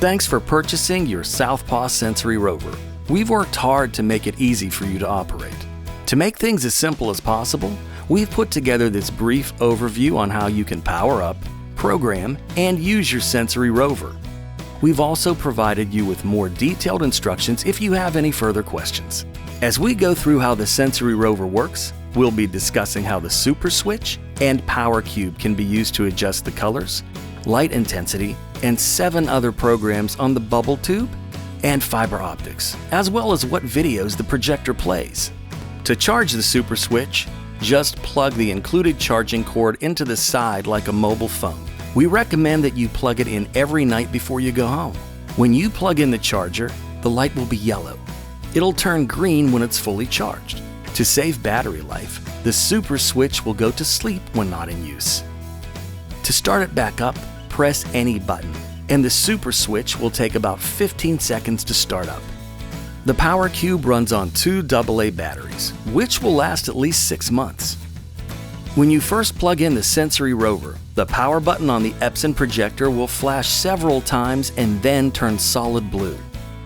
Thanks for purchasing your Southpaw Sensory Rover. We've worked hard to make it easy for you to operate. To make things as simple as possible, we've put together this brief overview on how you can power up, program, and use your Sensory Rover. We've also provided you with more detailed instructions if you have any further questions. As we go through how the Sensory Rover works, we'll be discussing how the Super Switch and Power Cube can be used to adjust the colors, light intensity, and 7 other programs on the bubble tube and fiber optics, as well as what videos the projector plays. To charge the Super Switch, just plug the included charging cord into the side like a mobile phone. We recommend that you plug it in every night before you go home. When you plug in the charger, the light will be yellow. It'll turn green when it's fully charged. To save battery life, the Super Switch will go to sleep when not in use. To start it back up, press any button, and the Super Switch will take about 15 seconds to start up. The Power Cube runs on 2 AA batteries, which will last at least 6 months. When you first plug in the Sensory Rover, the power button on the Epson projector will flash several times and then turn solid blue.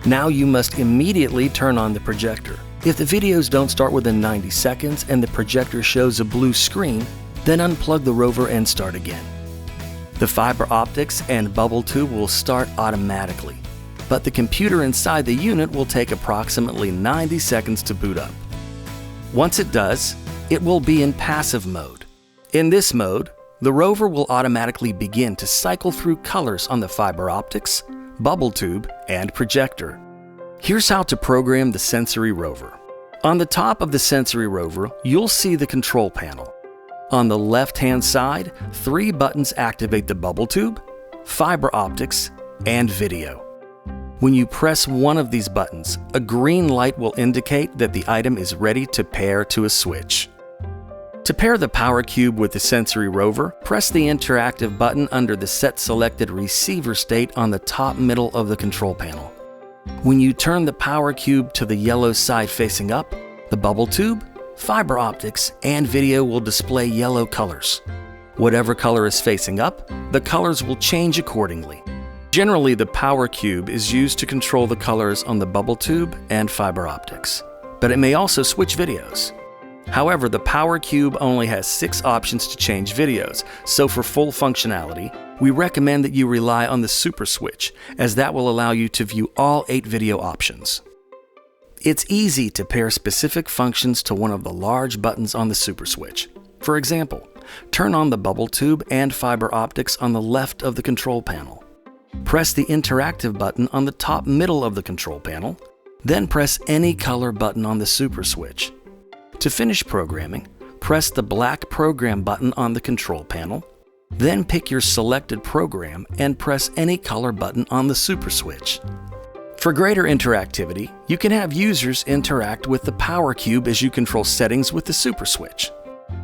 Now you must immediately turn on the projector. If the videos don't start within 90 seconds and the projector shows a blue screen, then unplug the Rover and start again. The fiber optics and bubble tube will start automatically, but the computer inside the unit will take approximately 90 seconds to boot up. Once it does, it will be in passive mode. In this mode, the Rover will automatically begin to cycle through colors on the fiber optics, bubble tube, and projector. Here's how to program the Sensory Rover. On the top of the Sensory Rover, you'll see the control panel. On the left-hand side, 3 buttons activate the bubble tube, fiber optics, and video. When you press one of these buttons, a green light will indicate that the item is ready to pair to a switch. To pair the Power Cube with the Sensory Rover, press the interactive button under the Set Selected Receiver state on the top middle of the control panel. When you turn the Power Cube to the yellow side facing up, the bubble tube, fiber optics, and video will display yellow colors. Whatever color is facing up, the colors will change accordingly. Generally, the Power Cube is used to control the colors on the bubble tube and fiber optics, but it may also switch videos. However, the Power Cube only has 6 options to change videos, so for full functionality, we recommend that you rely on the Super Switch, as that will allow you to view all 8 video options. It's easy to pair specific functions to one of the large buttons on the Super Switch. For example, turn on the bubble tube and fiber optics on the left of the control panel. Press the interactive button on the top middle of the control panel, then press any color button on the Super Switch. To finish programming, press the black Program button on the control panel, then pick your selected program and press any color button on the Super Switch. For greater interactivity, you can have users interact with the Power Cube as you control settings with the Super Switch.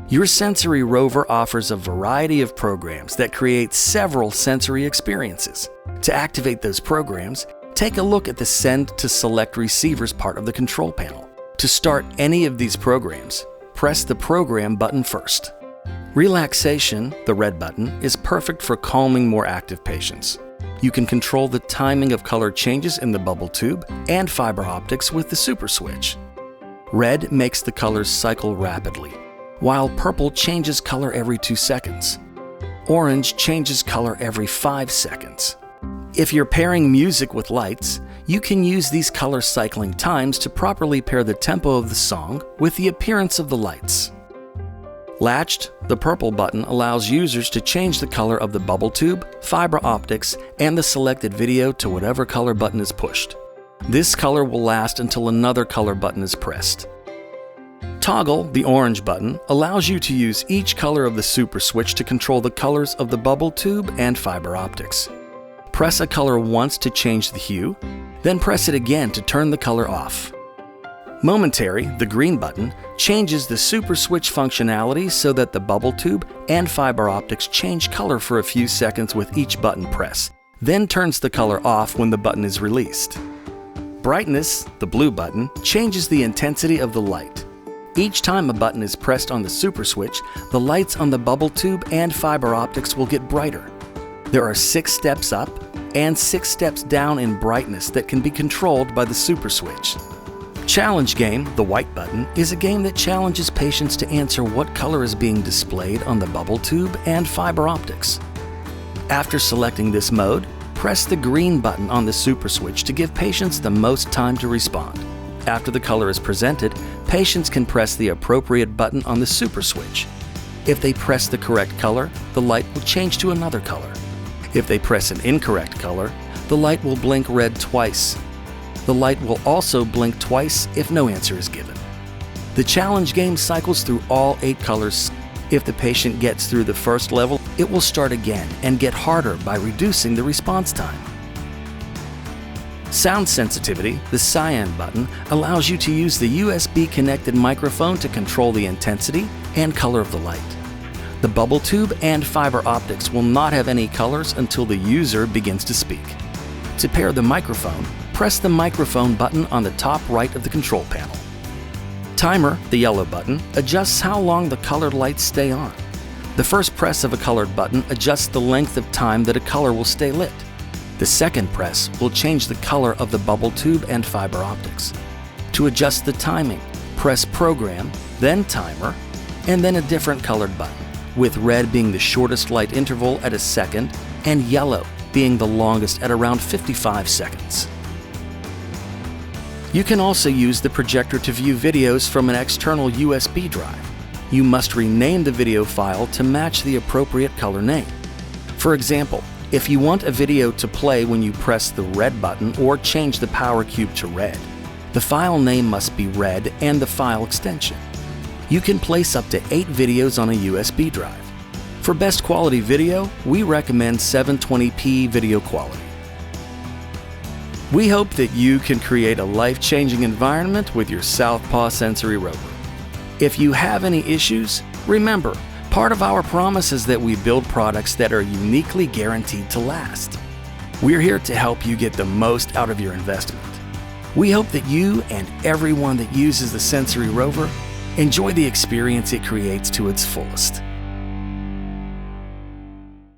Your Sensory Rover offers a variety of programs that create several sensory experiences. To activate those programs, take a look at the Send to Select Receivers part of the control panel. To start any of these programs, press the Program button first. Relaxation, the red button, is perfect for calming more active patients. You can control the timing of color changes in the bubble tube and fiber optics with the Super Switch. Red makes the colors cycle rapidly, while purple changes color every 2 seconds. Orange changes color every 5 seconds. If you're pairing music with lights, you can use these color cycling times to properly pair the tempo of the song with the appearance of the lights. Latched, the purple button, allows users to change the color of the bubble tube, fiber optics, and the selected video to whatever color button is pushed. This color will last until another color button is pressed. Toggle, the orange button, allows you to use each color of the Super Switch to control the colors of the bubble tube and fiber optics. Press a color once to change the hue, then press it again to turn the color off. Momentary, the green button, changes the Super Switch functionality so that the bubble tube and fiber optics change color for a few seconds with each button press, then turns the color off when the button is released. Brightness, the blue button, changes the intensity of the light. Each time a button is pressed on the Super Switch, the lights on the bubble tube and fiber optics will get brighter. There are 6 steps up and 6 steps down in brightness that can be controlled by the super switch. Challenge Game, the white button, is a game that challenges patients to answer what color is being displayed on the bubble tube and fiber optics. After selecting this mode, press the green button on the super switch to give patients the most time to respond. After the color is presented, patients can press the appropriate button on the super switch. If they press the correct color, the light will change to another color. If they press an incorrect color, the light will blink red twice. The light will also blink twice if no answer is given. The challenge game cycles through all 8 colors. If the patient gets through the first level, it will start again and get harder by reducing the response time. Sound sensitivity, the cyan button, allows you to use the USB-connected microphone to control the intensity and color of the light. The bubble tube and fiber optics will not have any colors until the user begins to speak. To pair the microphone, press the microphone button on the top right of the control panel. Timer, the yellow button, adjusts how long the colored lights stay on. The first press of a colored button adjusts the length of time that a color will stay lit. The second press will change the color of the bubble tube and fiber optics. To adjust the timing, press Program, then Timer, and then a different colored button, with red being the shortest light interval at a second and yellow being the longest at around 55 seconds. You can also use the projector to view videos from an external USB drive. You must rename the video file to match the appropriate color name. For example, if you want a video to play when you press the red button or change the power cube to red, the file name must be red and the file extension. You can place up to 8 videos on a USB drive. For best quality video, we recommend 720p video quality. We hope that you can create a life-changing environment with your Southpaw Sensory Rover. If you have any issues, remember, part of our promise is that we build products that are uniquely guaranteed to last. We're here to help you get the most out of your investment. We hope that you and everyone that uses the Sensory Rover enjoy the experience it creates to its fullest.